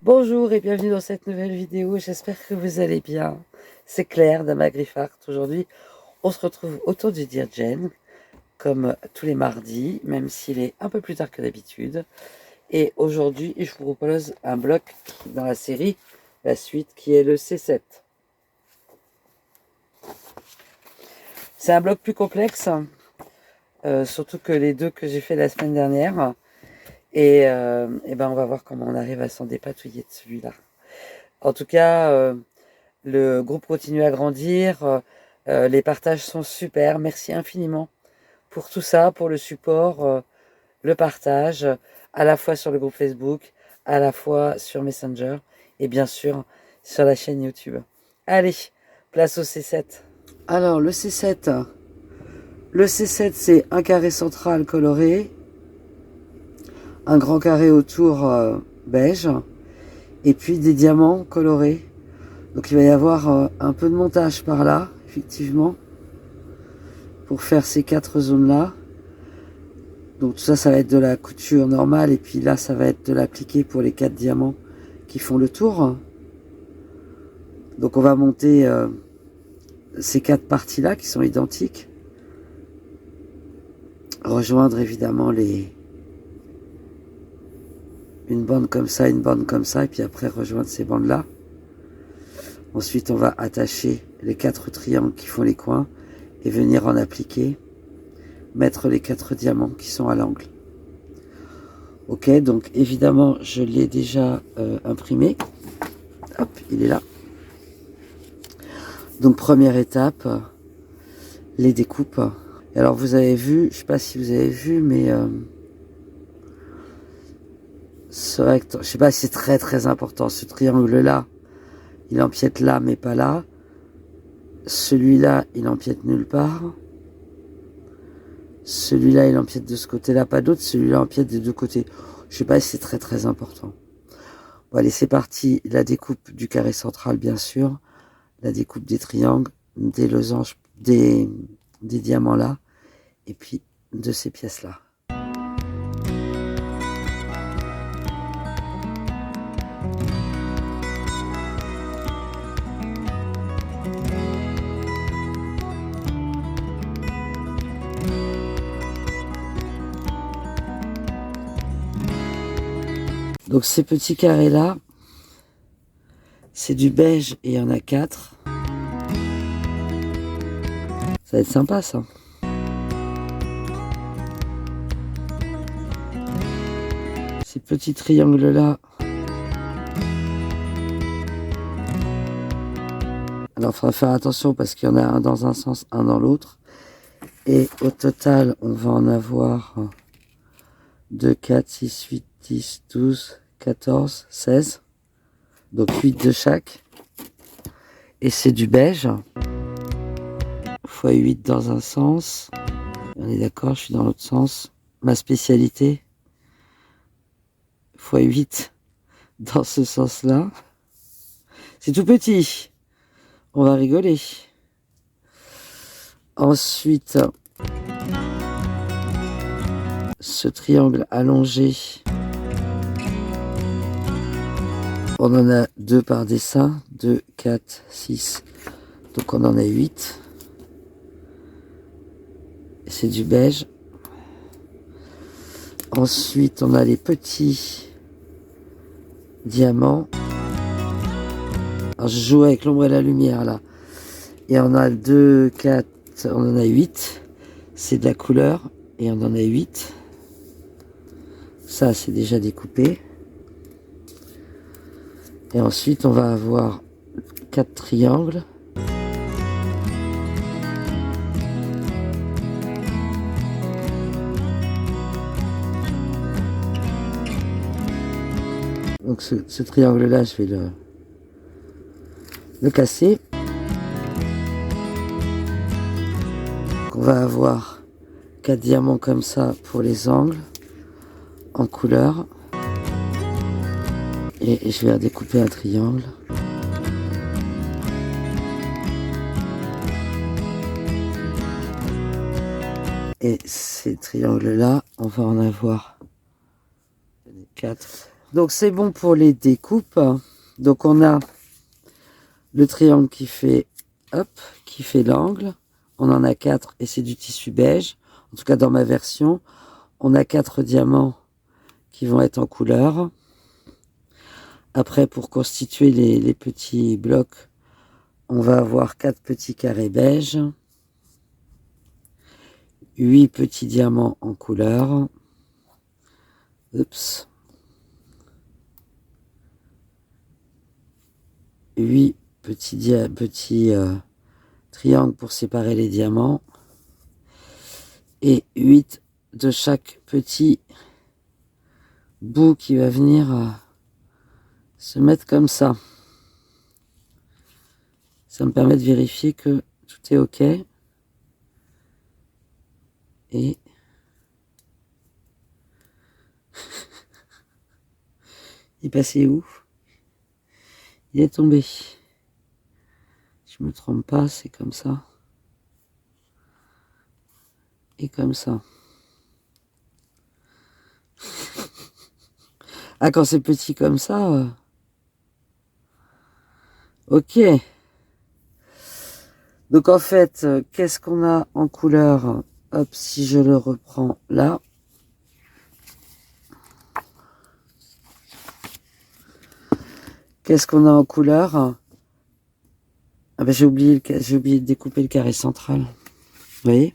Bonjour et bienvenue dans cette nouvelle vidéo, j'espère que vous allez bien. C'est Claire d'Amagriffart. Aujourd'hui, on se retrouve autour du Dear Jane, comme tous les mardis, même s'il est un peu plus tard que d'habitude. Et aujourd'hui, je vous propose un bloc dans la série, la suite, qui est le C7. C'est un bloc plus complexe, surtout que les deux que j'ai fait la semaine dernière. Et ben on va voir comment on arrive à s'en dépatouiller de celui-là. En tout cas, le groupe continue à grandir, les partages sont super, merci infiniment pour tout ça, pour le support, le partage, à la fois sur le groupe Facebook, à la fois sur Messenger et bien sûr sur la chaîne YouTube. Allez, place au C7. Alors le C7, c'est un carré central coloré, un grand carré autour beige, et puis des diamants colorés. Donc il va y avoir un peu de montage par là, effectivement, pour faire ces 4 zones-là. Donc tout ça, ça va être de la couture normale, et puis là, ça va être de l'appliqué pour les 4 diamants qui font le tour. Donc on va monter ces 4 parties-là qui sont identiques. Rejoindre évidemment une bande comme ça, une bande comme ça, et puis après rejoindre ces bandes-là. Ensuite, on va attacher les 4 triangles qui font les coins et venir en appliquer, mettre les 4 diamants qui sont à l'angle. Ok, donc évidemment, je l'ai déjà imprimé. Hop, il est là. Donc première étape, les découpes. Et alors vous avez vu, je sais pas si vous avez vu, mais ce rectangle, je sais pas si c'est très important, ce triangle-là, il empiète là, mais pas là. Celui-là, il empiète nulle part. Celui-là, il empiète de ce côté-là, pas d'autre. Celui-là empiète des deux côtés. Je sais pas si c'est très important. Bon, allez, c'est parti. La découpe du carré central, bien sûr. La découpe des triangles, des losanges, des diamants là. Et puis, de ces pièces-là. Donc ces petits carrés là, c'est du beige et il y en a 4. Ça va être sympa ça. Ces petits triangles là. Alors il faudra faire attention parce qu'il y en a un dans un sens, un dans l'autre. Et au total, on va en avoir 2, 4, 6, 8, 10, 12, 14, 16. Donc 8 de chaque. Et c'est du beige. Fois 8 dans un sens. On est d'accord, je suis dans l'autre sens. Ma spécialité. Fois 8 dans ce sens-là. C'est tout petit. On va rigoler. Ensuite, ce triangle allongé. On en a 2 par dessin. 2, 4, 6. Donc on en a 8. C'est du beige. Ensuite, on a les petits diamants. Alors, je joue avec l'ombre et la lumière là. Et on a 2, 4, on en a 8. C'est de la couleur. Et on en a 8. Ça, c'est déjà découpé. Et ensuite, on va avoir 4 triangles. Donc ce triangle-là, je vais le casser. On va avoir 4 diamants comme ça pour les angles, en couleur. Et je vais découper un triangle. Et ces triangles-là, on va en avoir 4 Donc c'est bon pour les découpes. Donc on a le triangle qui fait, hop, qui fait l'angle. On en a 4 et c'est du tissu beige. En tout cas dans ma version, on a 4 diamants qui vont être en couleur. Après, pour constituer les petits blocs, on va avoir 4 petits carrés beige, 8 petits diamants en couleur. Oups. 8 petits triangles pour séparer les diamants. Et 8 de chaque petit bout qui va venir se mettre comme ça. Ça me permet de vérifier que tout est OK. Et il est passé où? Il est tombé. Si je me trompe pas, c'est comme ça. Et comme ça. Ah, quand c'est petit comme ça... Ok. Donc en fait, qu'est-ce qu'on a en couleur? Hop, si je le reprends là. Qu'est-ce qu'on a en couleur? Ah ben j'ai oublié de découper le carré central. Vous voyez?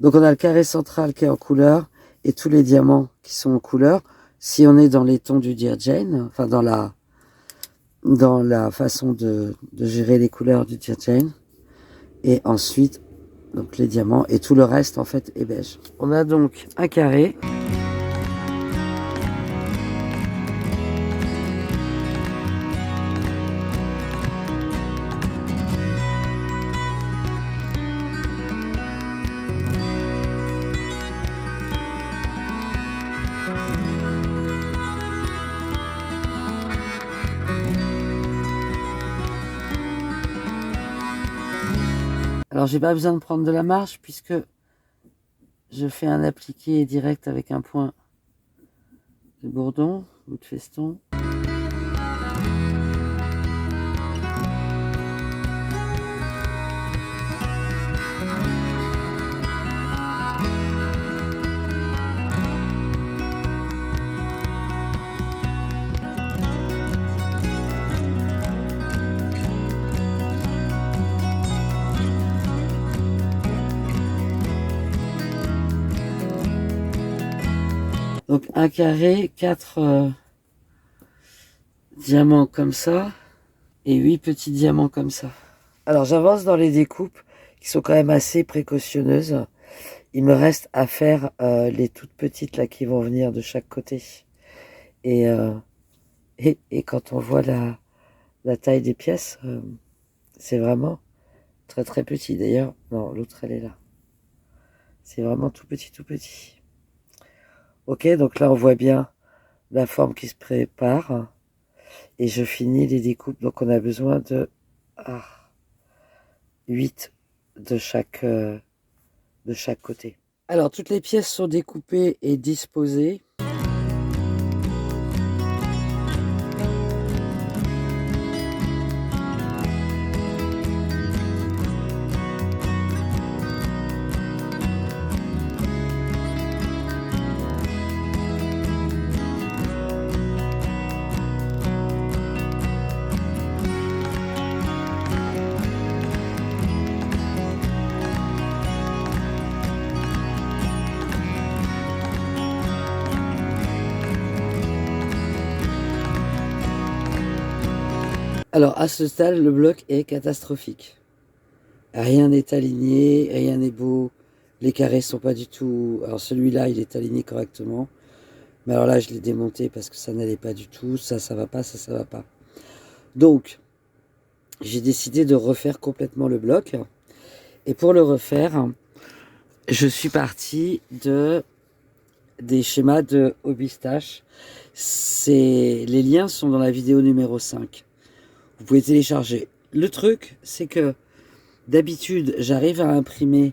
Donc on a le carré central qui est en couleur et tous les diamants qui sont en couleur. Si on est dans les tons du Dear Jane, enfin dans la façon de gérer les couleurs du Dear Jane. Et ensuite, donc les diamants et tout le reste en fait est beige. On a donc un carré. Alors j'ai pas besoin de prendre de la marge puisque je fais un appliqué direct avec un point de bourdon ou de feston. Donc un carré, 4 diamants comme ça et 8 petits diamants comme ça. Alors j'avance dans les découpes qui sont quand même assez précautionneuses. Il me reste à faire les toutes petites là qui vont venir de chaque côté. Et quand on voit la taille des pièces, c'est vraiment très très petit. D'ailleurs, non, l'autre elle est là. C'est vraiment tout petit, tout petit. Ok, donc là on voit bien la forme qui se prépare. Et je finis les découpes. Donc on a besoin de 8 de chaque côté. Alors toutes les pièces sont découpées et disposées. Alors à ce stade, le bloc est catastrophique. Rien n'est aligné, rien n'est beau. Les carrés sont pas du tout... Alors celui-là, il est aligné correctement. Mais alors là, je l'ai démonté parce que ça n'allait pas du tout. Ça va pas, ça va pas. Donc, j'ai décidé de refaire complètement le bloc. Et pour le refaire, je suis parti des schémas de Hobbystash. Les liens sont dans la vidéo numéro 5. Vous pouvez télécharger le truc, c'est que d'habitude, j'arrive à imprimer,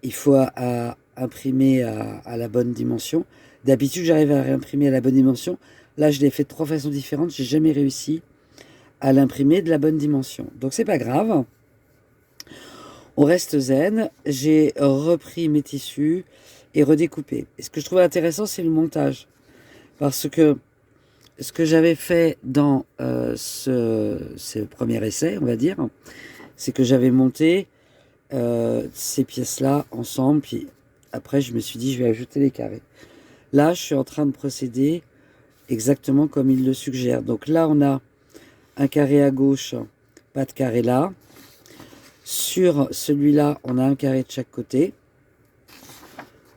il faut imprimer à la bonne dimension. D'habitude, j'arrive à réimprimer à la bonne dimension. Là, je l'ai fait de 3 façons différentes. J'ai jamais réussi à l'imprimer de la bonne dimension. Donc, c'est pas grave. On reste zen. J'ai repris mes tissus et redécoupé. Et ce que je trouve intéressant, c'est le montage. Parce que ce que j'avais fait dans ce premier essai, on va dire, c'est que j'avais monté ces pièces-là ensemble, puis après je me suis dit je vais ajouter les carrés. Là, je suis en train de procéder exactement comme il le suggère. Donc là, on a un carré à gauche, pas de carré là. Sur celui-là, on a un carré de chaque côté.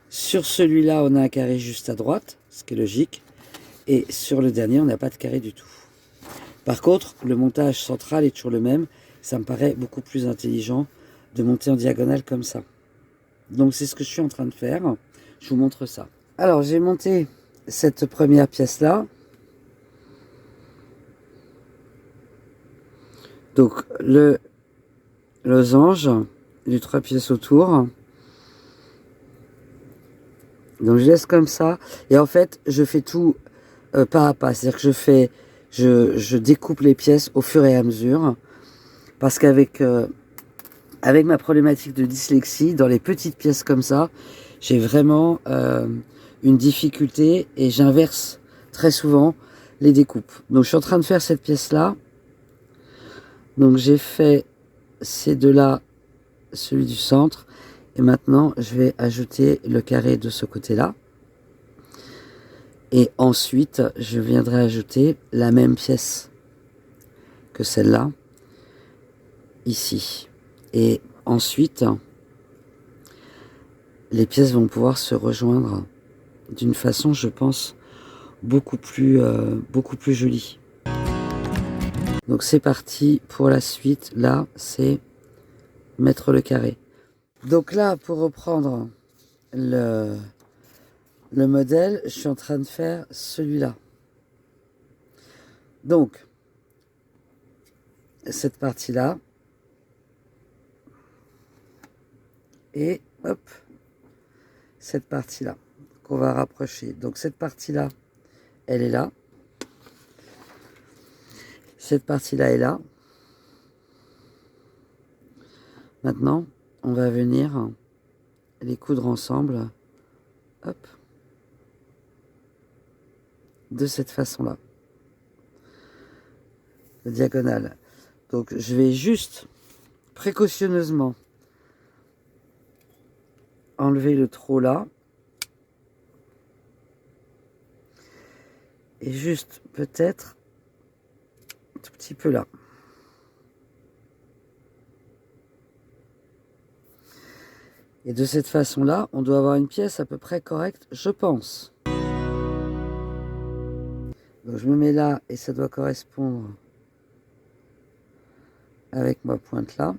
Sur celui-là, on a un carré juste à droite, ce qui est logique. Et sur le dernier, on n'a pas de carré du tout. Par contre, le montage central est toujours le même. Ça me paraît beaucoup plus intelligent de monter en diagonale comme ça. Donc c'est ce que je suis en train de faire. Je vous montre ça. Alors j'ai monté cette première pièce-là. Donc le losange, les 3 pièces autour. Donc je laisse comme ça. Et en fait, je fais tout pas à pas. C'est-à-dire que je découpe les pièces au fur et à mesure. Parce qu'avec avec ma problématique de dyslexie, dans les petites pièces comme ça, j'ai vraiment une difficulté et j'inverse très souvent les découpes. Donc je suis en train de faire cette pièce-là. Donc j'ai fait ces deux-là, celui du centre. Et maintenant, je vais ajouter le carré de ce côté-là. Et ensuite, je viendrai ajouter la même pièce que celle-là, ici. Et ensuite, les pièces vont pouvoir se rejoindre d'une façon, je pense, beaucoup plus jolie. Donc c'est parti pour la suite. Là, c'est mettre le carré. Donc là, pour reprendre le modèle, je suis en train de faire celui-là. Donc, cette partie-là. Et hop, cette partie-là qu'on va rapprocher. Donc cette partie-là, elle est là. Cette partie-là est là. Maintenant, on va venir les coudre ensemble. Hop. De cette façon-là. La diagonale. Donc je vais juste précautionneusement enlever le trop là. Et juste peut-être un tout petit peu là. Et de cette façon-là, on doit avoir une pièce à peu près correcte, je pense. Donc je me mets là et ça doit correspondre avec ma pointe là.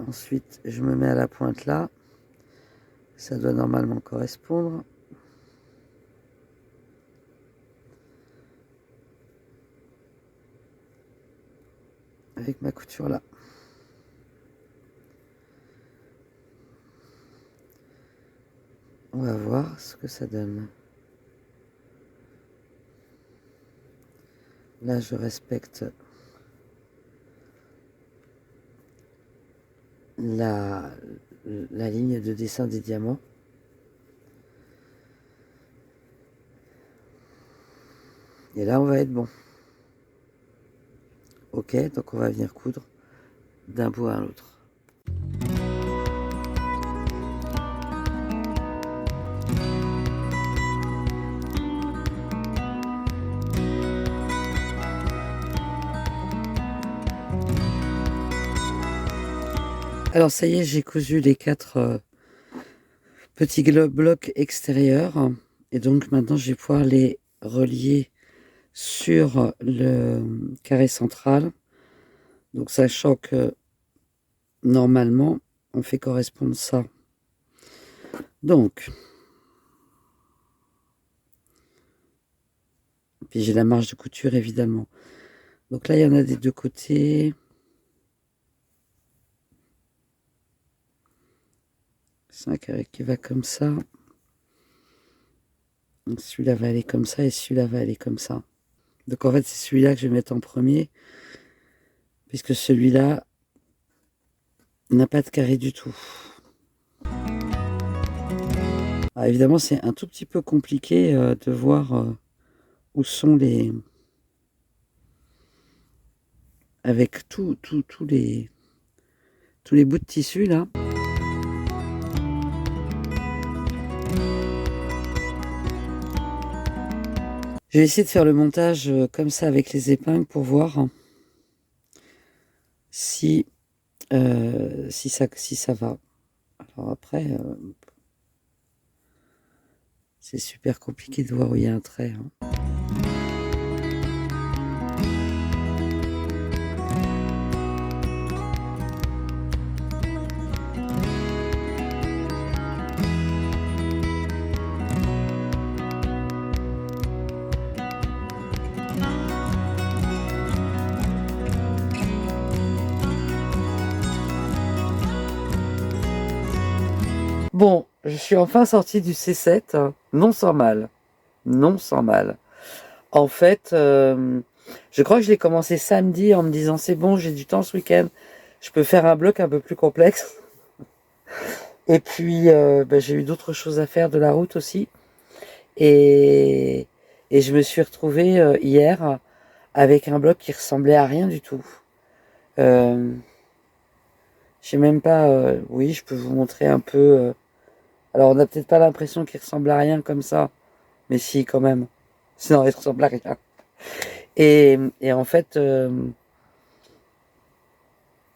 Ensuite, je me mets à la pointe là. Ça doit normalement correspondre. Avec ma couture là. On va voir ce que ça donne. Là, je respecte la ligne de dessin des diamants. Et là, on va être bon. Ok, donc on va venir coudre d'un bout à l'autre. Alors ça y est, j'ai cousu les 4 petits blocs extérieurs. Et donc maintenant, je vais pouvoir les relier sur le carré central. Donc sachant que normalement, on fait correspondre ça Donc, puis j'ai la marge de couture évidemment. Donc là, il y en a des deux côtés. C'est un carré qui va comme ça. Celui-là va aller comme ça et celui-là va aller comme ça. Donc en fait, c'est celui-là que je vais mettre en premier, puisque celui-là n'a pas de carré du tout. Alors évidemment, c'est un tout petit peu compliqué de voir où sont les... avec tous les bouts de tissu là. Je vais essayer de faire le montage comme ça avec les épingles pour voir si ça va. Alors après, c'est super compliqué de voir où il y a un trait. Hein. Bon, je suis enfin sortie du C7, non sans mal. Non sans mal. En fait, je crois que je l'ai commencé samedi en me disant c'est bon, j'ai du temps ce week-end, je peux faire un bloc un peu plus complexe. Et puis, j'ai eu d'autres choses à faire de la route aussi. Et je me suis retrouvée hier avec un bloc qui ressemblait à rien du tout. Je sais même pas, oui, je peux vous montrer un peu. Alors, on n'a peut-être pas l'impression qu'il ressemble à rien comme ça, mais si, quand même. Sinon, il ressemble à rien. Et en fait,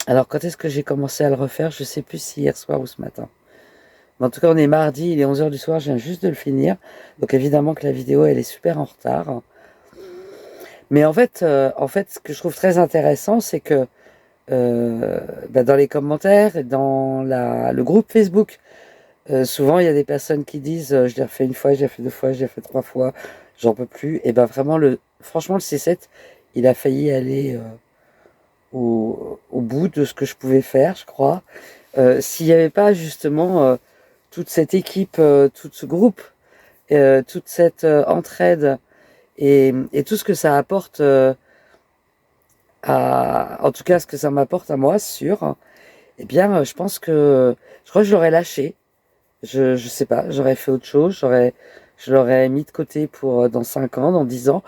alors quand est-ce que j'ai commencé à le refaire? Je sais plus si hier soir ou ce matin. Mais en tout cas, on est mardi, il est 11h du soir, je viens juste de le finir. Donc évidemment que la vidéo, elle est super en retard. Mais en fait, ce que je trouve très intéressant, c'est que dans les commentaires et dans le groupe Facebook, souvent il y a des personnes qui disent je l'ai refait une fois, je l'ai fait deux fois, je l'ai fait trois fois, j'en peux plus. Et ben vraiment, franchement, le C7, il a failli aller au bout de ce que je pouvais faire, je crois. S'il n'y avait pas justement toute cette équipe, tout ce groupe, toute cette entraide et tout ce que ça apporte en tout cas ce que ça m'apporte à moi, sûr, eh bien je pense que je crois que je l'aurais lâché. Je sais pas, j'aurais fait autre chose, je l'aurais mis de côté pour dans 5 ans, dans 10 ans.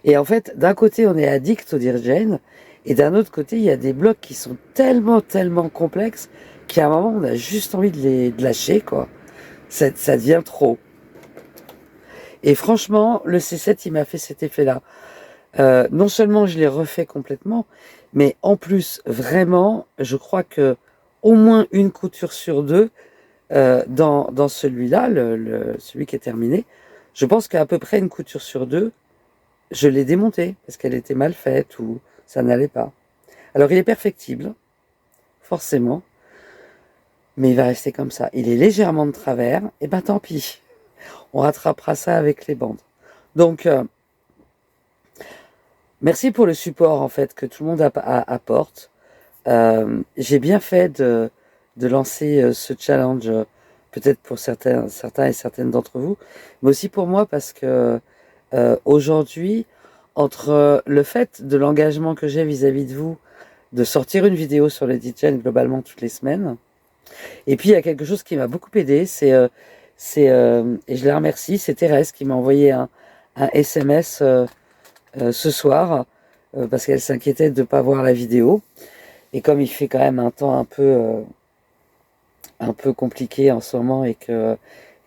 Et en fait, d'un côté, on est addict au Dirigène, et d'un autre côté, il y a des blocs qui sont tellement, tellement complexes qu'à un moment, on a juste envie de lâcher, quoi. Ça devient trop. Et franchement, le C7, il m'a fait cet effet-là. Non seulement je l'ai refait complètement, mais en plus, vraiment, je crois que au moins une couture sur deux, dans celui-là, celui qui est terminé, je pense qu'à peu près une couture sur deux, je l'ai démontée parce qu'elle était mal faite ou ça n'allait pas. Alors il est perfectible, forcément, mais il va rester comme ça. Il est légèrement de travers, et ben tant pis. On rattrapera ça avec les bandes. Donc, merci pour le support en fait que tout le monde apporte. J'ai bien fait de lancer ce challenge, peut-être pour certains et certaines d'entre vous, mais aussi pour moi parce que aujourd'hui, entre le fait de l'engagement que j'ai vis-à-vis de vous, de sortir une vidéo sur le DJing globalement toutes les semaines, et puis il y a quelque chose qui m'a beaucoup aidé, et je la remercie, c'est Thérèse qui m'a envoyé un SMS ce soir, parce qu'elle s'inquiétait de ne pas voir la vidéo. Et comme il fait quand même un temps un peu compliqué en ce moment et que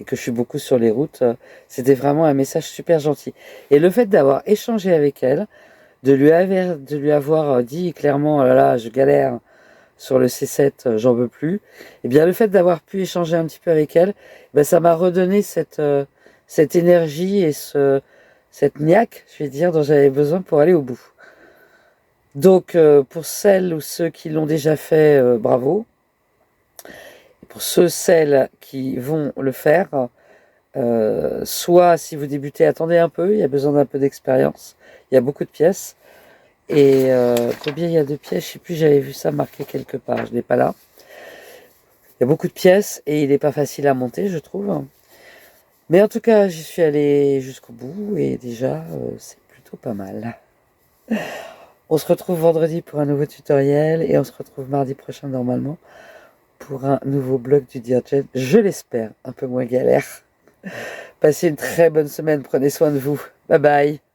je suis beaucoup sur les routes, c'était vraiment un message super gentil. Et le fait d'avoir échangé avec elle, de lui avoir dit clairement, oh là là, je galère sur le C7, j'en veux plus, et bien le fait d'avoir pu échanger un petit peu avec elle, ben, ça m'a redonné cette énergie et cette niaque, je vais dire, dont j'avais besoin pour aller au bout. Donc pour celles ou ceux qui l'ont déjà fait, bravo. Pour ceux, celles qui vont le faire, soit si vous débutez, attendez un peu, il y a besoin d'un peu d'expérience. Il y a beaucoup de pièces. Et combien il y a de pièces? Je ne sais plus, j'avais vu ça marqué quelque part, je ne l'ai pas là. Il y a beaucoup de pièces et il n'est pas facile à monter, je trouve. Mais en tout cas, j'y suis allée jusqu'au bout et déjà, c'est plutôt pas mal. On se retrouve vendredi pour un nouveau tutoriel et on se retrouve mardi prochain normalement pour un nouveau blog du Dear Jen. Je l'espère, un peu moins galère. Passez une très bonne semaine, prenez soin de vous. Bye bye.